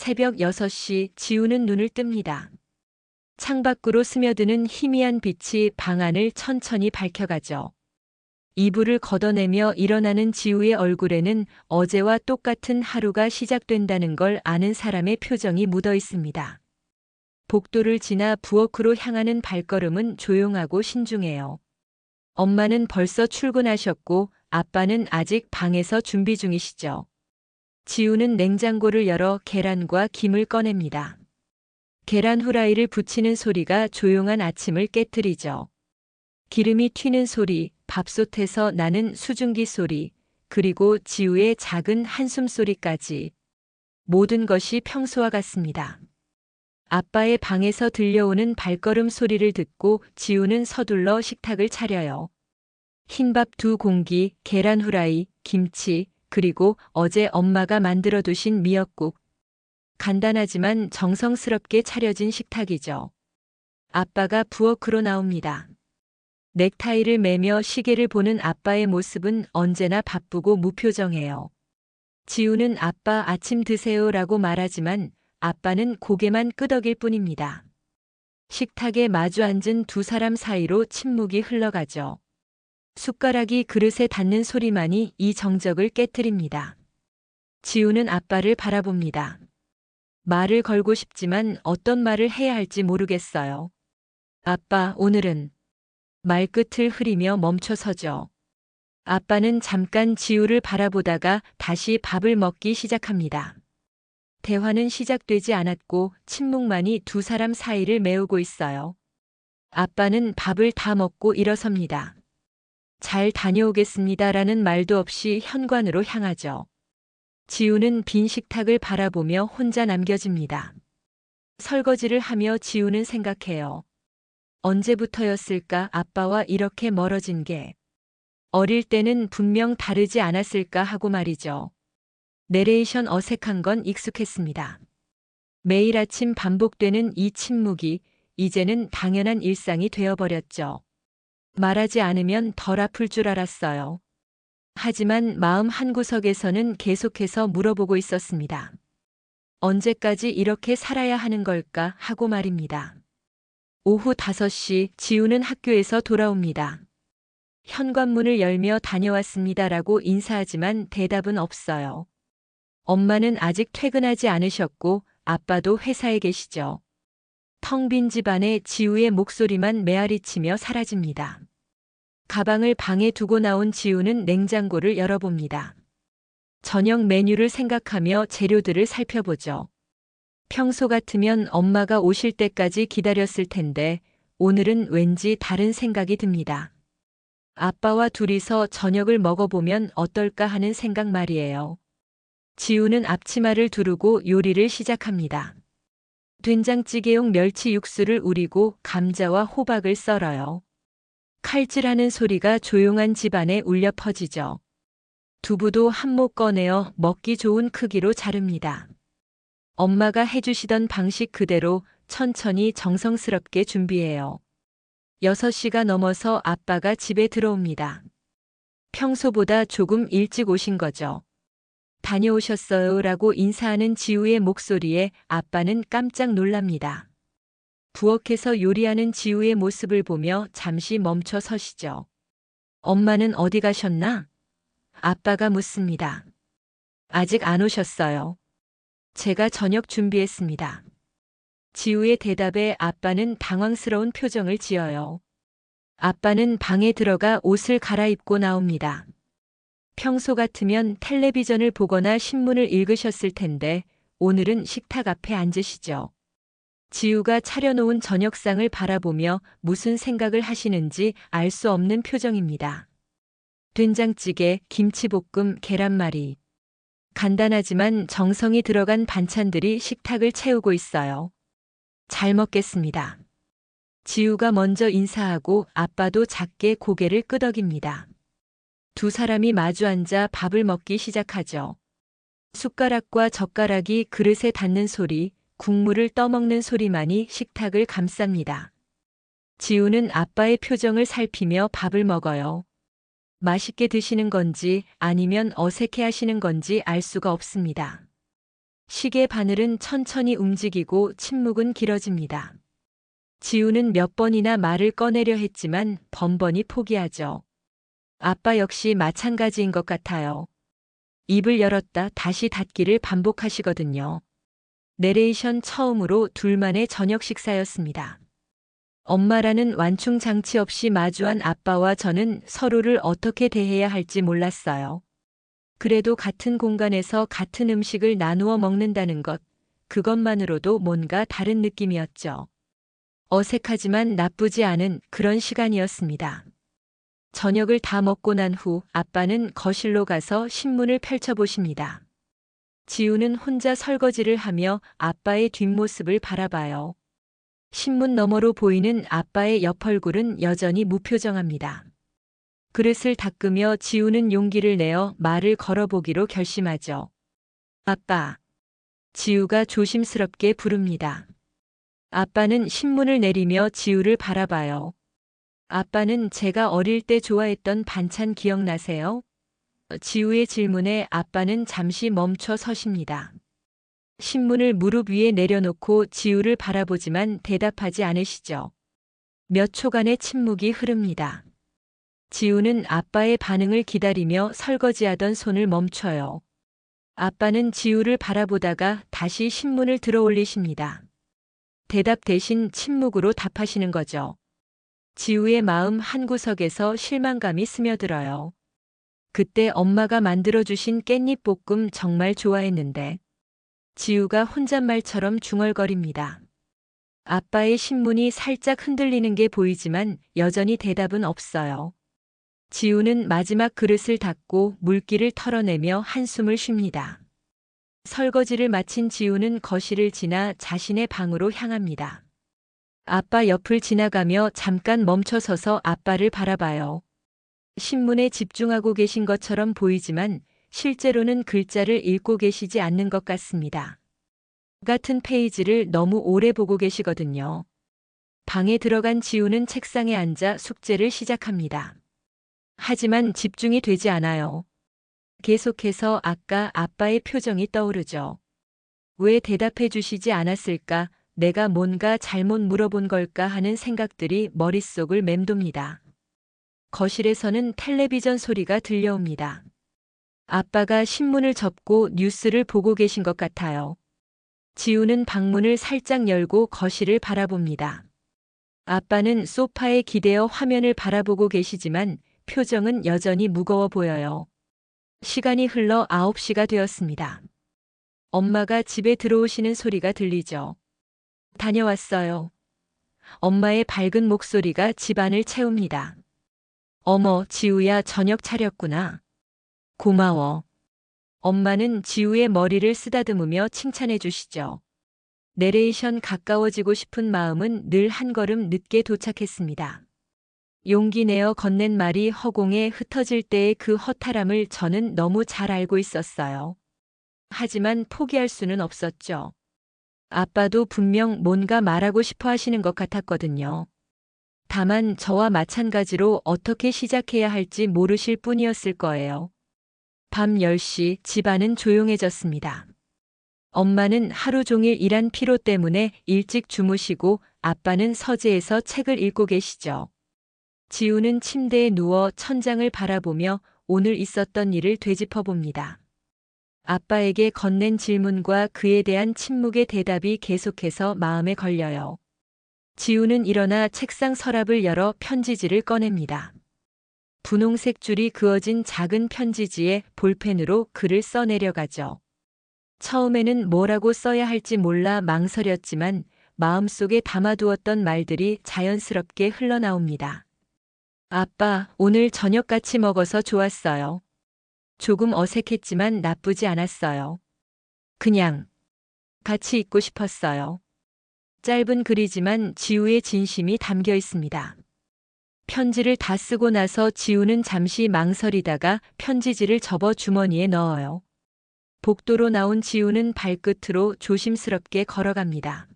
새벽 6시 지우는 눈을 뜹니다. 창밖으로 스며드는 희미한 빛이 방 안을 천천히 밝혀가죠. 이불을 걷어내며 일어나는 지우의 얼굴에는 어제와 똑같은 하루가 시작된다는 걸 아는 사람의 표정이 묻어 있습니다. 복도를 지나 부엌으로 향하는 발걸음은 조용하고 신중해요. 엄마는 벌써 출근하셨고 아빠는 아직 방에서 준비 중이시죠. 지우는 냉장고를 열어 계란과 김을 꺼냅니다. 계란 후라이를 부치는 소리가 조용한 아침을 깨트리죠. 기름이 튀는 소리, 밥솥에서 나는 수증기 소리, 그리고 지우의 작은 한숨 소리까지. 모든 것이 평소와 같습니다. 아빠의 방에서 들려오는 발걸음 소리를 듣고 지우는 서둘러 식탁을 차려요. 흰밥 2공기, 계란 후라이, 김치, 그리고 어제 엄마가 만들어 두신 미역국. 간단하지만 정성스럽게 차려진 식탁이죠. 아빠가 부엌으로 나옵니다. 넥타이를 매며 시계를 보는 아빠의 모습은 언제나 바쁘고 무표정해요. 지우는 아빠 아침 드세요라고 말하지만 아빠는 고개만 끄덕일 뿐입니다. 식탁에 마주 앉은 두 사람 사이로 침묵이 흘러가죠. 숟가락이 그릇에 닿는 소리만이 이 정적을 깨트립니다. 지우는 아빠를 바라봅니다. 말을 걸고 싶지만 어떤 말을 해야 할지 모르겠어요. 아빠, 오늘은 말끝을 흐리며 멈춰서죠. 아빠는 잠깐 지우를 바라보다가 다시 밥을 먹기 시작합니다. 대화는 시작되지 않았고 침묵만이 두 사람 사이를 메우고 있어요. 아빠는 밥을 다 먹고 일어섭니다. 잘 다녀오겠습니다라는 말도 없이 현관으로 향하죠. 지우는 빈 식탁을 바라보며 혼자 남겨집니다. 설거지를 하며 지우는 생각해요. 언제부터였을까 아빠와 이렇게 멀어진 게. 어릴 때는 분명 다르지 않았을까 하고 말이죠. 내레이션 어색한 건 익숙했습니다. 매일 아침 반복되는 이 침묵이 이제는 당연한 일상이 되어버렸죠. 말하지 않으면 덜 아플 줄 알았어요. 하지만 마음 한구석에서는 계속해서 물어보고 있었습니다. 언제까지 이렇게 살아야 하는 걸까 하고 말입니다. 오후 5시 지우는 학교에서 돌아옵니다. 현관문을 열며 다녀왔습니다라고 인사하지만 대답은 없어요. 엄마는 아직 퇴근하지 않으셨고 아빠도 회사에 계시죠. 텅 빈 집안에 지우의 목소리만 메아리치며 사라집니다. 가방을 방에 두고 나온 지우는 냉장고를 열어봅니다. 저녁 메뉴를 생각하며 재료들을 살펴보죠. 평소 같으면 엄마가 오실 때까지 기다렸을 텐데 오늘은 왠지 다른 생각이 듭니다. 아빠와 둘이서 저녁을 먹어보면 어떨까 하는 생각 말이에요. 지우는 앞치마를 두르고 요리를 시작합니다. 된장찌개용 멸치 육수를 우리고 감자와 호박을 썰어요. 칼질하는 소리가 조용한 집안에 울려 퍼지죠. 두부도 한몫 꺼내어 먹기 좋은 크기로 자릅니다. 엄마가 해주시던 방식 그대로 천천히 정성스럽게 준비해요. 6시가 넘어서 아빠가 집에 들어옵니다. 평소보다 조금 일찍 오신 거죠. 다녀오셨어요 라고 인사하는 지우의 목소리에 아빠는 깜짝 놀랍니다. 부엌에서 요리하는 지우의 모습을 보며 잠시 멈춰 서시죠. 엄마는 어디 가셨나? 아빠가 묻습니다. 아직 안 오셨어요. 제가 저녁 준비했습니다. 지우의 대답에 아빠는 당황스러운 표정을 지어요. 아빠는 방에 들어가 옷을 갈아입고 나옵니다. 평소 같으면 텔레비전을 보거나 신문을 읽으셨을 텐데 오늘은 식탁 앞에 앉으시죠. 지우가 차려놓은 저녁상을 바라보며 무슨 생각을 하시는지 알 수 없는 표정입니다. 된장찌개, 김치볶음, 계란말이. 간단하지만 정성이 들어간 반찬들이 식탁을 채우고 있어요. 잘 먹겠습니다. 지우가 먼저 인사하고 아빠도 작게 고개를 끄덕입니다. 두 사람이 마주 앉아 밥을 먹기 시작하죠. 숟가락과 젓가락이 그릇에 닿는 소리, 국물을 떠먹는 소리만이 식탁을 감쌉니다. 지우는 아빠의 표정을 살피며 밥을 먹어요. 맛있게 드시는 건지 아니면 어색해 하시는 건지 알 수가 없습니다. 시계 바늘은 천천히 움직이고 침묵은 길어집니다. 지우는 몇 번이나 말을 꺼내려 했지만 번번이 포기하죠. 아빠 역시 마찬가지인 것 같아요. 입을 열었다 다시 닫기를 반복하시거든요. 내레이션 처음으로 둘만의 저녁 식사였습니다. 엄마라는 완충 장치 없이 마주한 아빠와 저는 서로를 어떻게 대해야 할지 몰랐어요. 그래도 같은 공간에서 같은 음식을 나누어 먹는다는 것, 그것만으로도 뭔가 다른 느낌이었죠. 어색하지만 나쁘지 않은 그런 시간이었습니다. 저녁을 다 먹고 난 후 아빠는 거실로 가서 신문을 펼쳐보십니다. 지우는 혼자 설거지를 하며 아빠의 뒷모습을 바라봐요. 신문 너머로 보이는 아빠의 옆얼굴은 여전히 무표정합니다. 그릇을 닦으며 지우는 용기를 내어 말을 걸어보기로 결심하죠. 아빠. 지우가 조심스럽게 부릅니다. 아빠는 신문을 내리며 지우를 바라봐요. 아빠는 제가 어릴 때 좋아했던 반찬 기억나세요? 지우의 질문에 아빠는 잠시 멈춰 서십니다. 신문을 무릎 위에 내려놓고 지우를 바라보지만 대답하지 않으시죠. 몇 초간의 침묵이 흐릅니다. 지우는 아빠의 반응을 기다리며 설거지하던 손을 멈춰요. 아빠는 지우를 바라보다가 다시 신문을 들어 올리십니다. 대답 대신 침묵으로 답하시는 거죠. 지우의 마음 한구석에서 실망감이 스며들어요. 그때 엄마가 만들어주신 깻잎볶음 정말 좋아했는데. 지우가 혼잣말처럼 중얼거립니다. 아빠의 신문이 살짝 흔들리는 게 보이지만 여전히 대답은 없어요. 지우는 마지막 그릇을 닫고 물기를 털어내며 한숨을 쉽니다. 설거지를 마친 지우는 거실을 지나 자신의 방으로 향합니다. 아빠 옆을 지나가며 잠깐 멈춰서서 아빠를 바라봐요. 신문에 집중하고 계신 것처럼 보이지만 실제로는 글자를 읽고 계시지 않는 것 같습니다. 같은 페이지를 너무 오래 보고 계시거든요. 방에 들어간 지우는 책상에 앉아 숙제를 시작합니다. 하지만 집중이 되지 않아요. 계속해서 아까 아빠의 표정이 떠오르죠. 왜 대답해 주시지 않았을까? 내가 뭔가 잘못 물어본 걸까 하는 생각들이 머릿속을 맴돕니다. 거실에서는 텔레비전 소리가 들려옵니다. 아빠가 신문을 접고 뉴스를 보고 계신 것 같아요. 지우는 방문을 살짝 열고 거실을 바라봅니다. 아빠는 소파에 기대어 화면을 바라보고 계시지만 표정은 여전히 무거워 보여요. 시간이 흘러 9시가 되었습니다. 엄마가 집에 들어오시는 소리가 들리죠. 다녀왔어요. 엄마의 밝은 목소리가 집안을 채웁니다. 어머, 지우야, 저녁 차렸구나. 고마워. 엄마는 지우의 머리를 쓰다듬으며 칭찬해 주시죠. 내레이션 가까워지고 싶은 마음은 늘 한 걸음 늦게 도착했습니다. 용기 내어 건넨 말이 허공에 흩어질 때의 그 허탈함을 저는 너무 잘 알고 있었어요. 하지만 포기할 수는 없었죠. 아빠도 분명 뭔가 말하고 싶어 하시는 것 같았거든요. 다만 저와 마찬가지로 어떻게 시작해야 할지 모르실 뿐이었을 거예요. 밤 10시 집안은 조용해졌습니다. 엄마는 하루 종일 일한 피로 때문에 일찍 주무시고 아빠는 서재에서 책을 읽고 계시죠. 지우는 침대에 누워 천장을 바라보며 오늘 있었던 일을 되짚어 봅니다. 아빠에게 건넨 질문과 그에 대한 침묵의 대답이 계속해서 마음에 걸려요. 지우는 일어나 책상 서랍을 열어 편지지를 꺼냅니다. 분홍색 줄이 그어진 작은 편지지에 볼펜으로 글을 써내려가죠. 처음에는 뭐라고 써야 할지 몰라 망설였지만 마음속에 담아두었던 말들이 자연스럽게 흘러나옵니다. 아빠, 오늘 저녁 같이 먹어서 좋았어요. 조금 어색했지만 나쁘지 않았어요. 그냥 같이 있고 싶었어요. 짧은 글이지만 지우의 진심이 담겨 있습니다. 편지를 다 쓰고 나서 지우는 잠시 망설이다가 편지지를 접어 주머니에 넣어요. 복도로 나온 지우는 발끝으로 조심스럽게 걸어갑니다.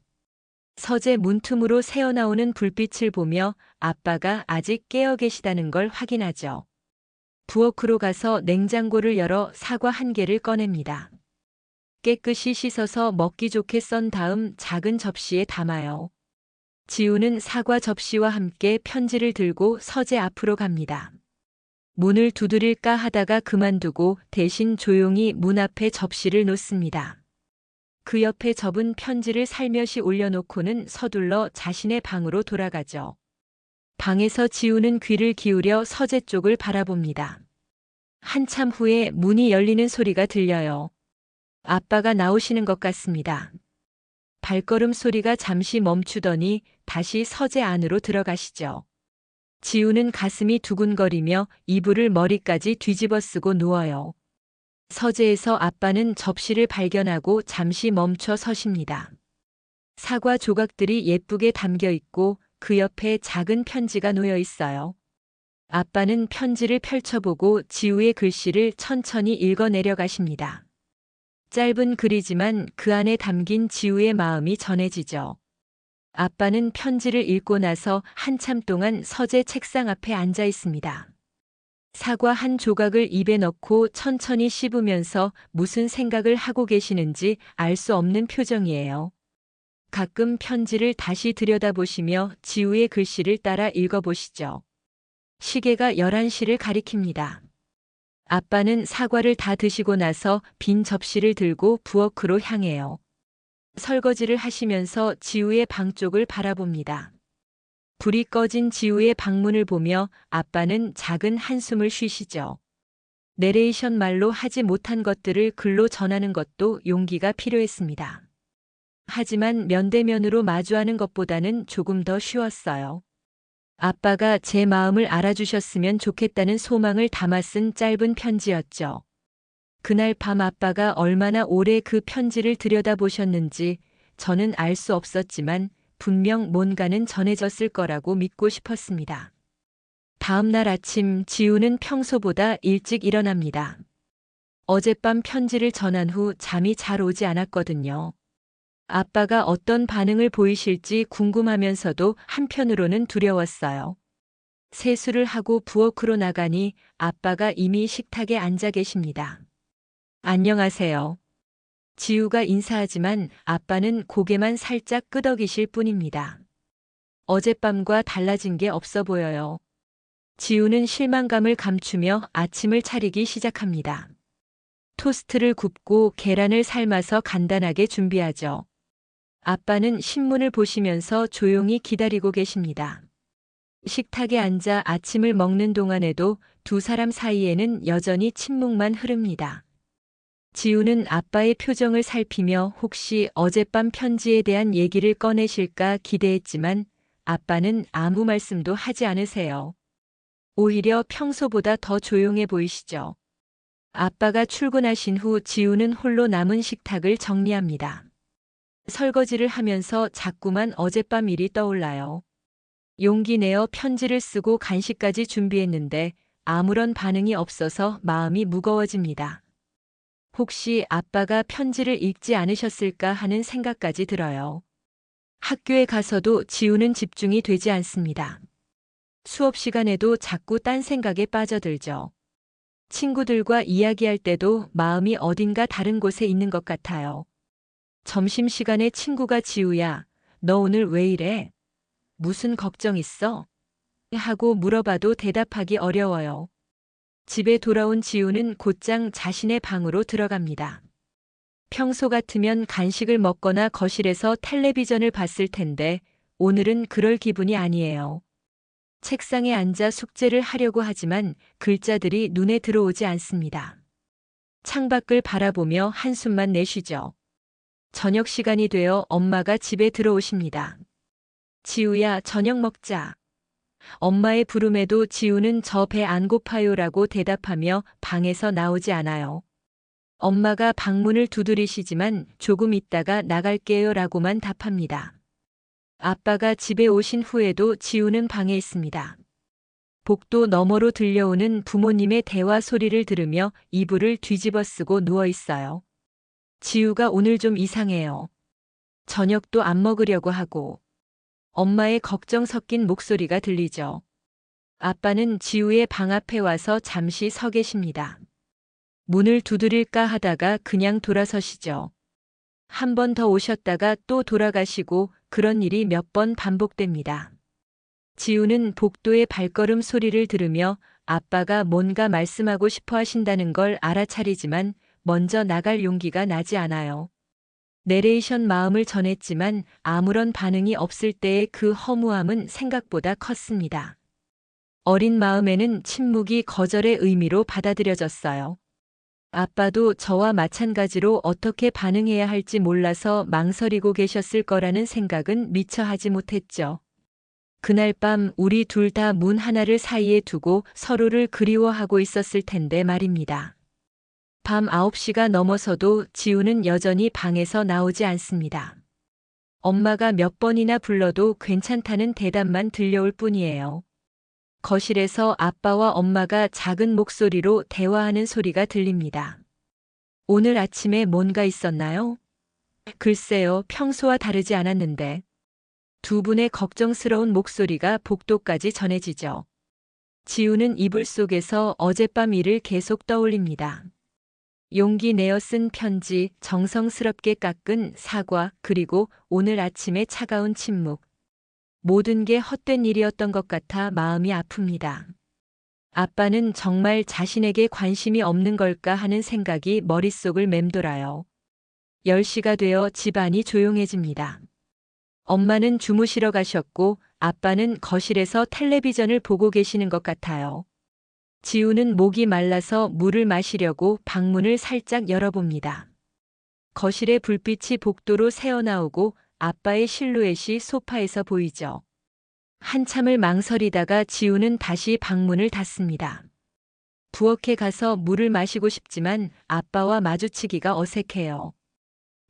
서재 문틈으로 새어나오는 불빛을 보며 아빠가 아직 깨어 계시다는 걸 확인하죠. 부엌으로 가서 냉장고를 열어 사과 한 개를 꺼냅니다. 깨끗이 씻어서 먹기 좋게 썬 다음 작은 접시에 담아요. 지우는 사과 접시와 함께 편지를 들고 서재 앞으로 갑니다. 문을 두드릴까 하다가 그만두고 대신 조용히 문 앞에 접시를 놓습니다. 그 옆에 접은 편지를 살며시 올려놓고는 서둘러 자신의 방으로 돌아가죠. 방에서 지우는 귀를 기울여 서재 쪽을 바라봅니다. 한참 후에 문이 열리는 소리가 들려요. 아빠가 나오시는 것 같습니다. 발걸음 소리가 잠시 멈추더니 다시 서재 안으로 들어가시죠. 지우는 가슴이 두근거리며 이불을 머리까지 뒤집어 쓰고 누워요. 서재에서 아빠는 접시를 발견하고 잠시 멈춰 서십니다. 사과 조각들이 예쁘게 담겨 있고 그 옆에 작은 편지가 놓여 있어요. 아빠는 편지를 펼쳐보고 지우의 글씨를 천천히 읽어 내려가십니다. 짧은 글이지만 그 안에 담긴 지우의 마음이 전해지죠. 아빠는 편지를 읽고 나서 한참 동안 서재 책상 앞에 앉아 있습니다. 사과 한 조각을 입에 넣고 천천히 씹으면서 무슨 생각을 하고 계시는지 알 수 없는 표정이에요. 가끔 편지를 다시 들여다보시며 지우의 글씨를 따라 읽어보시죠. 시계가 11시를 가리킵니다. 아빠는 사과를 다 드시고 나서 빈 접시를 들고 부엌으로 향해요. 설거지를 하시면서 지우의 방 쪽을 바라봅니다. 불이 꺼진 지우의 방문을 보며 아빠는 작은 한숨을 쉬시죠. 내레이션 말로 하지 못한 것들을 글로 전하는 것도 용기가 필요했습니다. 하지만 면대면으로 마주하는 것보다는 조금 더 쉬웠어요. 아빠가 제 마음을 알아주셨으면 좋겠다는 소망을 담아 쓴 짧은 편지였죠. 그날 밤 아빠가 얼마나 오래 그 편지를 들여다보셨는지 저는 알 수 없었지만 분명 뭔가는 전해졌을 거라고 믿고 싶었습니다. 다음 날 아침 지우는 평소보다 일찍 일어납니다. 어젯밤 편지를 전한 후 잠이 잘 오지 않았거든요. 아빠가 어떤 반응을 보이실지 궁금하면서도 한편으로는 두려웠어요. 세수를 하고 부엌으로 나가니 아빠가 이미 식탁에 앉아 계십니다. 안녕하세요. 지우가 인사하지만 아빠는 고개만 살짝 끄덕이실 뿐입니다. 어젯밤과 달라진 게 없어 보여요. 지우는 실망감을 감추며 아침을 차리기 시작합니다. 토스트를 굽고 계란을 삶아서 간단하게 준비하죠. 아빠는 신문을 보시면서 조용히 기다리고 계십니다. 식탁에 앉아 아침을 먹는 동안에도 두 사람 사이에는 여전히 침묵만 흐릅니다. 지우는 아빠의 표정을 살피며 혹시 어젯밤 편지에 대한 얘기를 꺼내실까 기대했지만 아빠는 아무 말씀도 하지 않으세요. 오히려 평소보다 더 조용해 보이시죠. 아빠가 출근하신 후 지우는 홀로 남은 식탁을 정리합니다. 설거지를 하면서 자꾸만 어젯밤 일이 떠올라요. 용기 내어 편지를 쓰고 간식까지 준비했는데 아무런 반응이 없어서 마음이 무거워집니다. 혹시 아빠가 편지를 읽지 않으셨을까 하는 생각까지 들어요. 학교에 가서도 지우는 집중이 되지 않습니다. 수업 시간에도 자꾸 딴 생각에 빠져들죠. 친구들과 이야기할 때도 마음이 어딘가 다른 곳에 있는 것 같아요. 점심시간에 친구가 지우야, 너 오늘 왜 이래? 무슨 걱정 있어? 하고 물어봐도 대답하기 어려워요. 집에 돌아온 지우는 곧장 자신의 방으로 들어갑니다. 평소 같으면 간식을 먹거나 거실에서 텔레비전을 봤을 텐데 오늘은 그럴 기분이 아니에요. 책상에 앉아 숙제를 하려고 하지만 글자들이 눈에 들어오지 않습니다. 창밖을 바라보며 한숨만 내쉬죠. 저녁 시간이 되어 엄마가 집에 들어오십니다. 지우야, 저녁 먹자. 엄마의 부름에도 지우는 저 배 안 고파요라고 대답하며 방에서 나오지 않아요. 엄마가 방문을 두드리시지만 조금 있다가 나갈게요라고만 답합니다. 아빠가 집에 오신 후에도 지우는 방에 있습니다. 복도 너머로 들려오는 부모님의 대화 소리를 들으며 이불을 뒤집어 쓰고 누워 있어요. 지우가 오늘 좀 이상해요. 저녁도 안 먹으려고 하고. 엄마의 걱정 섞인 목소리가 들리죠. 아빠는 지우의 방 앞에 와서 잠시 서 계십니다. 문을 두드릴까 하다가 그냥 돌아서시죠. 한 번 더 오셨다가 또 돌아가시고 그런 일이 몇 번 반복됩니다. 지우는 복도의 발걸음 소리를 들으며 아빠가 뭔가 말씀하고 싶어 하신다는 걸 알아차리지만 먼저 나갈 용기가 나지 않아요. 내레이션 마음을 전했지만 아무런 반응이 없을 때의 그 허무함은 생각보다 컸습니다. 어린 마음에는 침묵이 거절의 의미로 받아들여졌어요. 아빠도 저와 마찬가지로 어떻게 반응해야 할지 몰라서 망설이고 계셨을 거라는 생각은 미처 하지 못했죠. 그날 밤 우리 둘 다 문 하나를 사이에 두고 서로를 그리워하고 있었을 텐데 말입니다. 밤 9시가 넘어서도 지우는 여전히 방에서 나오지 않습니다. 엄마가 몇 번이나 불러도 괜찮다는 대답만 들려올 뿐이에요. 거실에서 아빠와 엄마가 작은 목소리로 대화하는 소리가 들립니다. 오늘 아침에 뭔가 있었나요? 글쎄요, 평소와 다르지 않았는데. 두 분의 걱정스러운 목소리가 복도까지 전해지죠. 지우는 이불 속에서 어젯밤 일을 계속 떠올립니다. 용기 내어 쓴 편지, 정성스럽게 깎은 사과, 그리고 오늘 아침의 차가운 침묵. 모든 게 헛된 일이었던 것 같아 마음이 아픕니다. 아빠는 정말 자신에게 관심이 없는 걸까 하는 생각이 머릿속을 맴돌아요. 10시가 되어 집안이 조용해집니다. 엄마는 주무시러 가셨고 아빠는 거실에서 텔레비전을 보고 계시는 것 같아요. 지우는 목이 말라서 물을 마시려고 방문을 살짝 열어봅니다. 거실의 불빛이 복도로 새어나오고 아빠의 실루엣이 소파에서 보이죠. 한참을 망설이다가 지우는 다시 방문을 닫습니다. 부엌에 가서 물을 마시고 싶지만 아빠와 마주치기가 어색해요.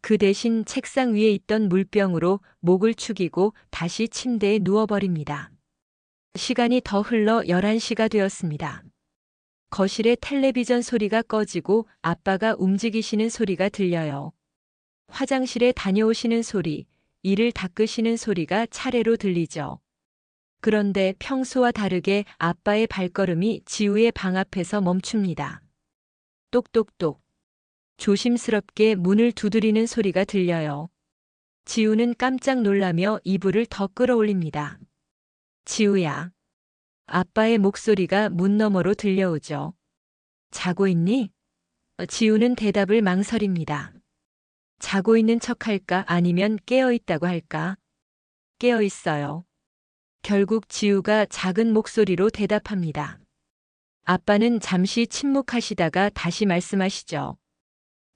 그 대신 책상 위에 있던 물병으로 목을 축이고 다시 침대에 누워버립니다. 시간이 더 흘러 11시가 되었습니다. 거실에 텔레비전 소리가 꺼지고 아빠가 움직이시는 소리가 들려요. 화장실에 다녀오시는 소리, 이를 닦으시는 소리가 차례로 들리죠. 그런데 평소와 다르게 아빠의 발걸음이 지우의 방 앞에서 멈춥니다. 똑똑똑. 조심스럽게 문을 두드리는 소리가 들려요. 지우는 깜짝 놀라며 이불을 더 끌어올립니다. 지우야. 아빠의 목소리가 문 너머로 들려오죠. 자고 있니? 지우는 대답을 망설입니다. 자고 있는 척할까 아니면 깨어 있다고 할까? 깨어 있어요. 결국 지우가 작은 목소리로 대답합니다. 아빠는 잠시 침묵하시다가 다시 말씀하시죠.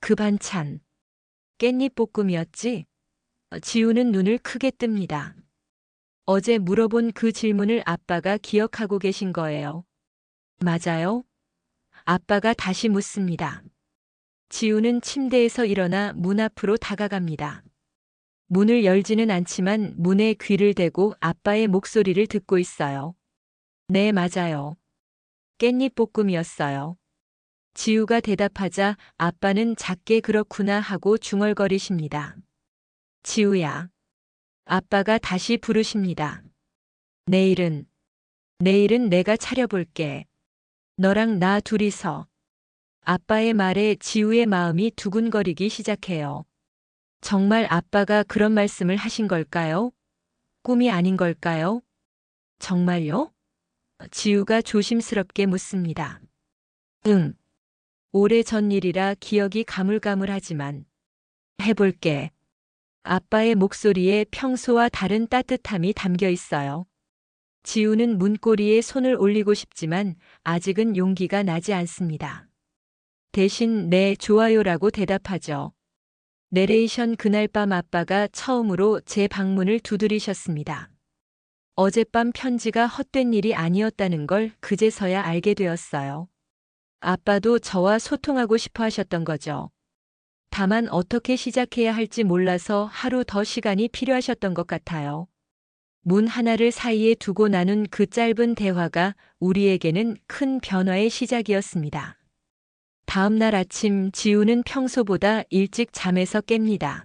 그 반찬. 깻잎 볶음이었지? 지우는 눈을 크게 뜹니다. 어제 물어본 그 질문을 아빠가 기억하고 계신 거예요. 맞아요? 아빠가 다시 묻습니다. 지우는 침대에서 일어나 문 앞으로 다가갑니다. 문을 열지는 않지만 문에 귀를 대고 아빠의 목소리를 듣고 있어요. 네, 맞아요. 깻잎 볶음이었어요. 지우가 대답하자 아빠는 작게 그렇구나 하고 중얼거리십니다. 지우야. 아빠가 다시 부르십니다. 내일은 내가 차려볼게. 너랑 나 둘이서. 아빠의 말에 지우의 마음이 두근거리기 시작해요. 정말 아빠가 그런 말씀을 하신 걸까요? 꿈이 아닌 걸까요? 정말요? 지우가 조심스럽게 묻습니다. 응. 오래전 일이라 기억이 가물가물하지만 해볼게. 아빠의 목소리에 평소와 다른 따뜻함이 담겨 있어요. 지우는 문고리에 손을 올리고 싶지만 아직은 용기가 나지 않습니다. 대신 네, 좋아요라고 대답하죠. 내레이션. 그날 밤 아빠가 처음으로 제 방문을 두드리셨습니다. 어젯밤 편지가 헛된 일이 아니었다는 걸 그제서야 알게 되었어요. 아빠도 저와 소통하고 싶어 하셨던 거죠. 다만 어떻게 시작해야 할지 몰라서 하루 더 시간이 필요하셨던 것 같아요. 문 하나를 사이에 두고 나눈 그 짧은 대화가 우리에게는 큰 변화의 시작이었습니다. 다음 날 아침 지우는 평소보다 일찍 잠에서 깹니다.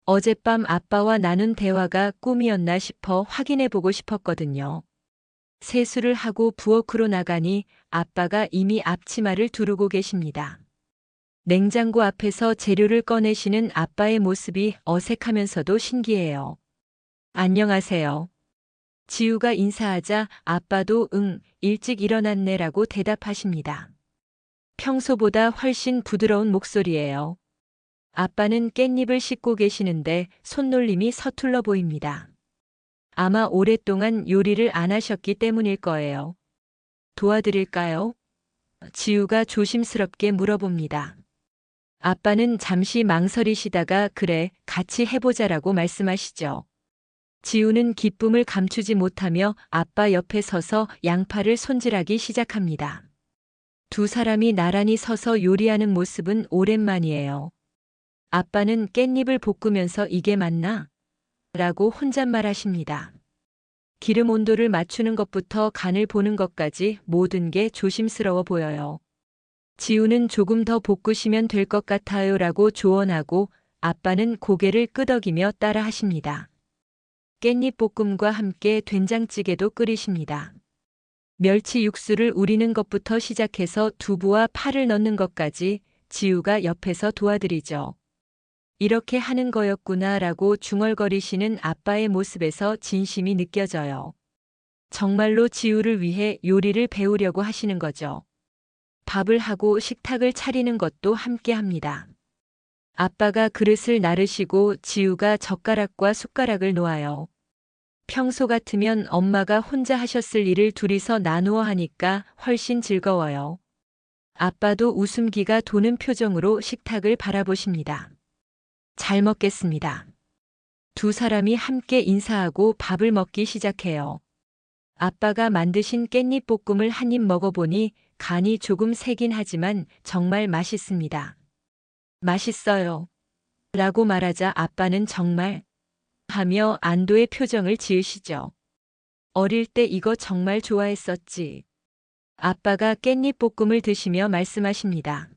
어젯밤 아빠와 나눈 대화가 꿈이었나 싶어 확인해 보고 싶었거든요. 세수를 하고 부엌으로 나가니 아빠가 이미 앞치마를 두르고 계십니다. 냉장고 앞에서 재료를 꺼내시는 아빠의 모습이 어색하면서도 신기해요. 안녕하세요. 지우가 인사하자 아빠도 응, 일찍 일어났네라고 대답하십니다. 평소보다 훨씬 부드러운 목소리예요. 아빠는 깻잎을 씻고 계시는데 손놀림이 서툴러 보입니다. 아마 오랫동안 요리를 안 하셨기 때문일 거예요. 도와드릴까요? 지우가 조심스럽게 물어봅니다. 아빠는 잠시 망설이시다가 그래, 같이 해보자라고 말씀하시죠. 지우는 기쁨을 감추지 못하며 아빠 옆에 서서 양파를 손질하기 시작합니다. 두 사람이 나란히 서서 요리하는 모습은 오랜만이에요. 아빠는 깻잎을 볶으면서 이게 맞나? 라고 혼잣말하십니다. 기름 온도를 맞추는 것부터 간을 보는 것까지 모든 게 조심스러워 보여요. 지우는 조금 더 볶으시면 될 것 같아요 라고 조언하고 아빠는 고개를 끄덕이며 따라 하십니다. 깻잎 볶음과 함께 된장찌개도 끓이십니다. 멸치 육수를 우리는 것부터 시작해서 두부와 파를 넣는 것까지 지우가 옆에서 도와드리죠. 이렇게 하는 거였구나 라고 중얼거리시는 아빠의 모습에서 진심이 느껴져요. 정말로 지우를 위해 요리를 배우려고 하시는 거죠. 밥을 하고 식탁을 차리는 것도 함께 합니다. 아빠가 그릇을 나르시고 지우가 젓가락과 숟가락을 놓아요. 평소 같으면 엄마가 혼자 하셨을 일을 둘이서 나누어 하니까 훨씬 즐거워요. 아빠도 웃음기가 도는 표정으로 식탁을 바라보십니다. 잘 먹겠습니다. 두 사람이 함께 인사하고 밥을 먹기 시작해요. 아빠가 만드신 깻잎 볶음을 한 입 먹어보니 간이 조금 세긴 하지만 정말 맛있습니다. 맛있어요. 라고 말하자 아빠는 정말 하며 안도의 표정을 지으시죠. 어릴 때 이거 정말 좋아했었지. 아빠가 깻잎 볶음을 드시며 말씀하십니다.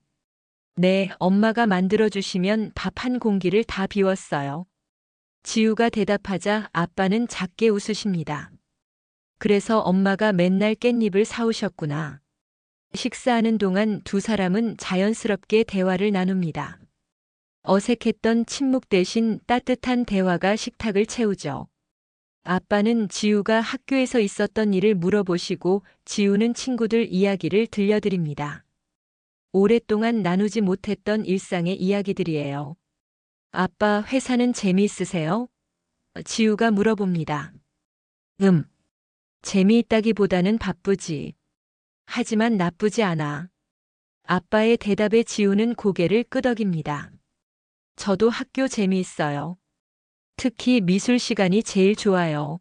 네, 엄마가 만들어주시면 밥 한 공기를 다 비웠어요. 지우가 대답하자 아빠는 작게 웃으십니다. 그래서 엄마가 맨날 깻잎을 사오셨구나. 식사하는 동안 두 사람은 자연스럽게 대화를 나눕니다. 어색했던 침묵 대신 따뜻한 대화가 식탁을 채우죠. 아빠는 지우가 학교에서 있었던 일을 물어보시고 지우는 친구들 이야기를 들려드립니다. 오랫동안 나누지 못했던 일상의 이야기들이에요. 아빠, 회사는 재미있으세요? 지우가 물어봅니다. 재미있다기보다는 바쁘지. 하지만 나쁘지 않아. 아빠의 대답에 지우는 고개를 끄덕입니다. 저도 학교 재미있어요. 특히 미술 시간이 제일 좋아요.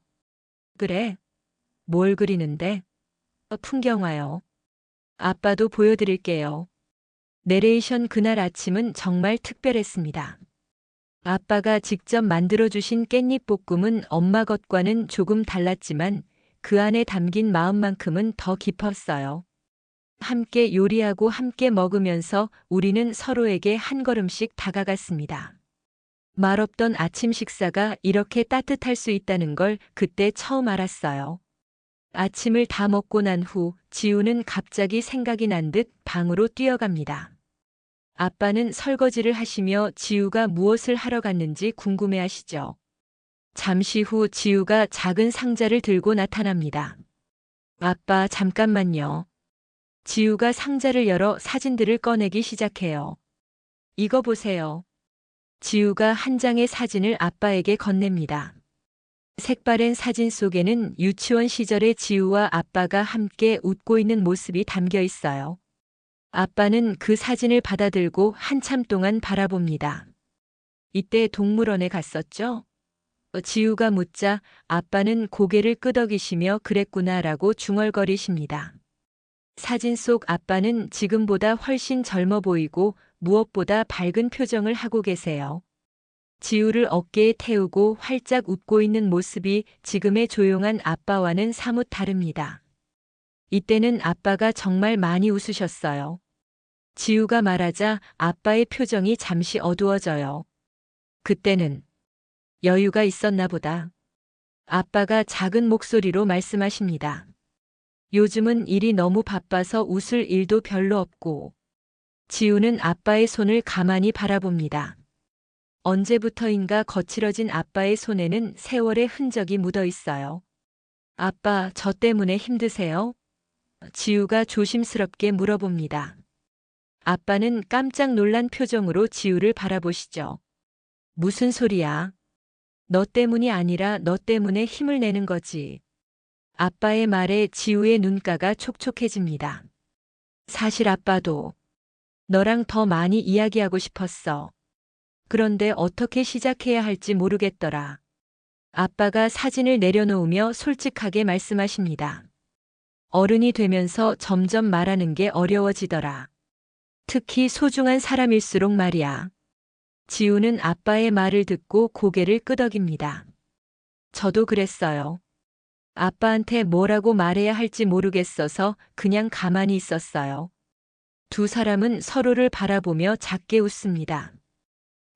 그래? 뭘 그리는데? 풍경화요. 아빠도 보여드릴게요. 내레이션 그날 아침은 정말 특별했습니다. 아빠가 직접 만들어주신 깻잎 볶음은 엄마 것과는 조금 달랐지만 그 안에 담긴 마음만큼은 더 깊었어요. 함께 요리하고 함께 먹으면서 우리는 서로에게 한 걸음씩 다가갔습니다. 말없던 아침 식사가 이렇게 따뜻할 수 있다는 걸 그때 처음 알았어요. 아침을 다 먹고 난 후 지우는 갑자기 생각이 난 듯 방으로 뛰어갑니다. 아빠는 설거지를 하시며 지우가 무엇을 하러 갔는지 궁금해하시죠. 잠시 후 지우가 작은 상자를 들고 나타납니다. 아빠, 잠깐만요. 지우가 상자를 열어 사진들을 꺼내기 시작해요. 이거 보세요. 지우가 한 장의 사진을 아빠에게 건넵니다. 색바랜 사진 속에는 유치원 시절의 지우와 아빠가 함께 웃고 있는 모습이 담겨 있어요. 아빠는 그 사진을 받아들고 한참 동안 바라봅니다. 이때 동물원에 갔었죠? 지우가 묻자 아빠는 고개를 끄덕이시며 그랬구나라고 중얼거리십니다. 사진 속 아빠는 지금보다 훨씬 젊어 보이고 무엇보다 밝은 표정을 하고 계세요. 지우를 어깨에 태우고 활짝 웃고 있는 모습이 지금의 조용한 아빠와는 사뭇 다릅니다. 이때는 아빠가 정말 많이 웃으셨어요. 지우가 말하자 아빠의 표정이 잠시 어두워져요. 그때는 여유가 있었나 보다. 아빠가 작은 목소리로 말씀하십니다. 요즘은 일이 너무 바빠서 웃을 일도 별로 없고 지우는 아빠의 손을 가만히 바라봅니다. 언제부터인가 거칠어진 아빠의 손에는 세월의 흔적이 묻어 있어요. 아빠, 저 때문에 힘드세요? 지우가 조심스럽게 물어봅니다. 아빠는 깜짝 놀란 표정으로 지우를 바라보시죠. 무슨 소리야? 너 때문이 아니라 너 때문에 힘을 내는 거지. 아빠의 말에 지우의 눈가가 촉촉해집니다. 사실 아빠도 너랑 더 많이 이야기하고 싶었어. 그런데 어떻게 시작해야 할지 모르겠더라. 아빠가 사진을 내려놓으며 솔직하게 말씀하십니다. 어른이 되면서 점점 말하는 게 어려워지더라. 특히 소중한 사람일수록 말이야. 지우는 아빠의 말을 듣고 고개를 끄덕입니다. 저도 그랬어요. 아빠한테 뭐라고 말해야 할지 모르겠어서 그냥 가만히 있었어요. 두 사람은 서로를 바라보며 작게 웃습니다.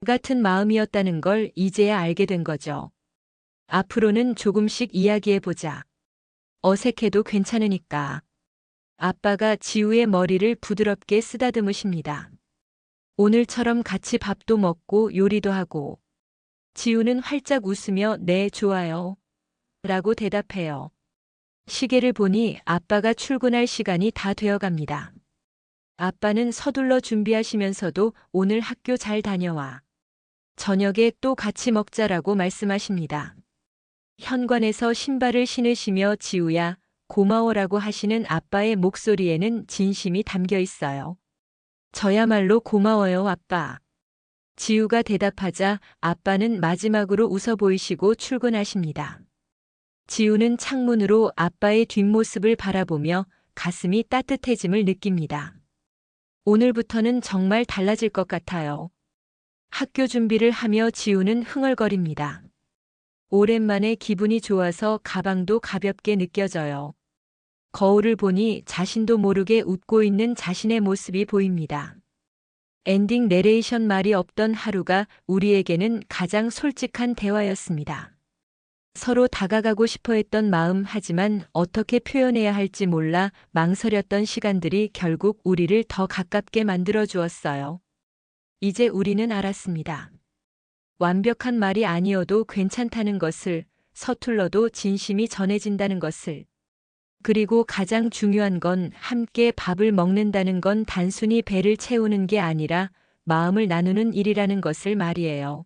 같은 마음이었다는 걸 이제야 알게 된 거죠. 앞으로는 조금씩 이야기해보자. 어색해도 괜찮으니까. 아빠가 지우의 머리를 부드럽게 쓰다듬으십니다. 오늘처럼 같이 밥도 먹고 요리도 하고. 지우는 활짝 웃으며 네, 좋아요. 라고 대답해요. 시계를 보니 아빠가 출근할 시간이 다 되어갑니다. 아빠는 서둘러 준비하시면서도 오늘 학교 잘 다녀와. 저녁에 또 같이 먹자라고 말씀하십니다. 현관에서 신발을 신으시며 지우야, 고마워라고 하시는 아빠의 목소리에는 진심이 담겨 있어요. 저야말로 고마워요, 아빠. 지우가 대답하자 아빠는 마지막으로 웃어 보이시고 출근하십니다. 지우는 창문으로 아빠의 뒷모습을 바라보며 가슴이 따뜻해짐을 느낍니다. 오늘부터는 정말 달라질 것 같아요. 학교 준비를 하며 지우는 흥얼거립니다. 오랜만에 기분이 좋아서 가방도 가볍게 느껴져요. 거울을 보니 자신도 모르게 웃고 있는 자신의 모습이 보입니다. 엔딩 내레이션 말이 없던 하루가 우리에게는 가장 솔직한 대화였습니다. 서로 다가가고 싶어 했던 마음 하지만 어떻게 표현해야 할지 몰라 망설였던 시간들이 결국 우리를 더 가깝게 만들어 주었어요. 이제 우리는 알았습니다. 완벽한 말이 아니어도 괜찮다는 것을, 서툴러도 진심이 전해진다는 것을. 그리고 가장 중요한 건 함께 밥을 먹는다는 건 단순히 배를 채우는 게 아니라 마음을 나누는 일이라는 것을 말이에요.